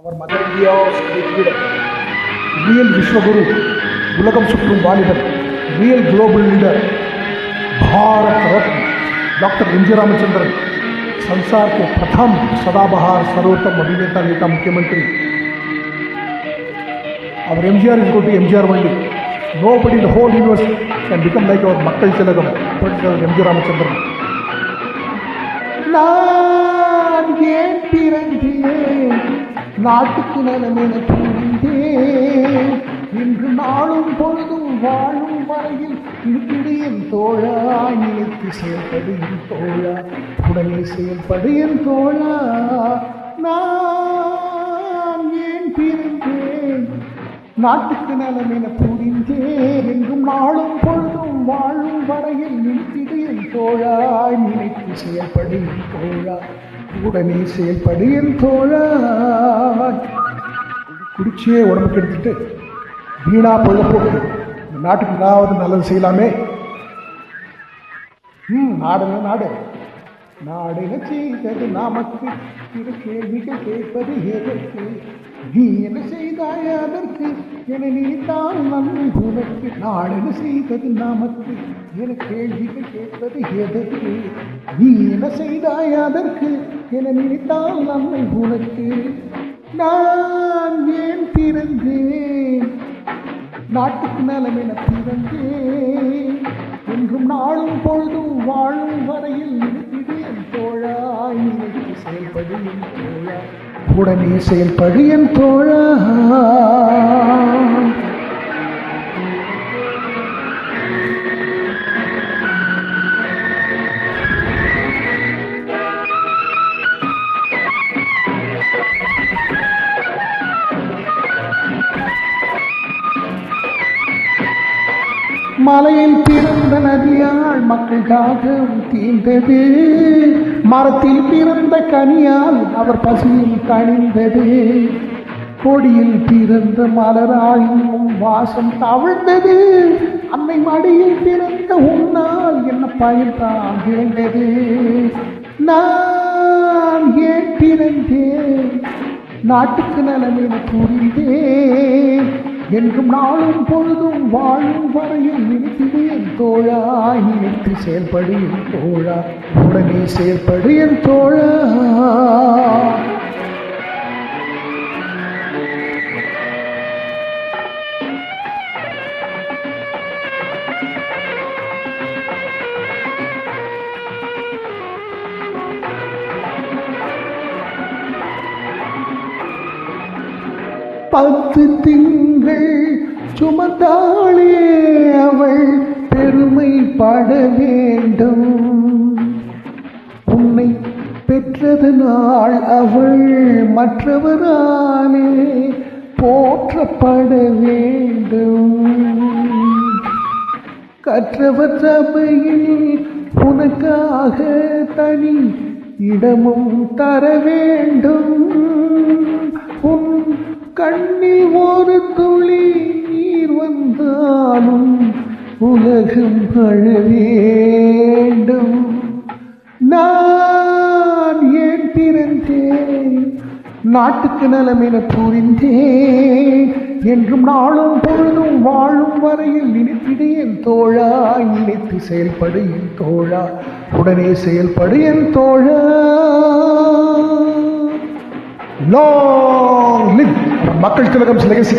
அவர் mother India's great leader, real விஸ்வகுரு, Ulagam Sutrum Valiban, real global leader, Bharat Ratna doctor M G Ramachandran, संसार के प्रथम सदाबहार सर्वोत्तम अभिनेता नेता मुख्यमंत्री. Our MGR is going to MGR only. Nobody in the whole universe can become like our Makkal Tilagam, MG Ramachandran. நான் ஏன் பிறந்தேன், நாட்டுக்கு நலமென தூண்டேன், இன்று நாளும் பொழுதும் வாழும் வரையில் இருக்கிறது என் தோழா, நினைத்து செயல்படு என் தோழா, உடனே செயல்படு என் தோழா. நான் ஏன் பிறந்தேன், நாட்டுக்கு நலமென புரிந்தேன், என்றும் நாளும் பொழுதும் வாழும் வரையில் நினைத்திடு என் தோழா, நினைத்து செயல்படு என் தோழா, உடனே செயல்படு என் தோழா. குடிச்சே உடம்புக்கு எடுத்துட்டு வீணா பொழுதுபோக்கு, இந்த நாட்டுக்கு ஏதாவது நல்லது செய்யலாமே. நாடுங்க நாடு, நாடுக செய்தது நமக்கு, இரு கேள்விகள் கேட்பது எதற்கு, நீ என்ன செய்தாய் அதற்கு, என நினைத்தால் நன்மை உனக்கு. நாடுக செய்தது நமக்கு, என கேள்விகள் கேட்பது எதற்கு, நீ என்ன செய்தாய் அதற்கு, என நினைத்தால் நன்மை உனக்கு. நான் ஏன் பிறந்தேன், நாட்டுக்கு நலமென பிறந்தேன், என்றும் நாளும் பொழுதும் வாழும் வரையில் நினைத்திடு என் தோழா, நினைத்து செயல்படு என் தோழா, உடனே செயல்படு என் தோழா. மலையில் பிறந்த நதியால் மக்கள் தாகம் தீர்ந்தது, மரத்தில் பிறந்த கனியால் அவர் பசியில் கனிந்தது, கொடியில் பிறந்த மலரால் வாசம் தவழ்ந்தது, அன்னை மடியில் பிறந்த உன்னால் என்ன பயன் தான் விளைந்தது. நான் ஏன் பிறந்தேன், நாட்டுக்கு நலமென புரிந்தேன், என்றும் நாளும் பொழுதும் வாழும் வரையில் நினைத்திடு என் தோழா, நினைத்து செயல்படு என் தோழா, உடனே செயல்படு என் தோழா. பத்து திங்கள் சுமந்தாளே அவள் பெருமைப்பட வேண்டும், உன்னை பெற்றதனால் அவள் மற்றவராலே போற்றப்பட வேண்டும். கற்றவர் சபையில் உனக்காக தனி இடமும் தர வேண்டும், உன் கண்ணில் ஒரு துளி நீர் வந்தாலும் உலகம் வாழ வேண்டும். நான் ஏன் பிறந்தேன், நாட்டுக்கு நலமென புரிந்தேன், என்றும் நாளும் பொழுதும் வாழும் வரையில் நினைத்திடு என் தோழா, நினைத்து செயல்படு என் தோழா, உடனே செயல்படு என் தோழா. Long live Makkal Tilagam legacy.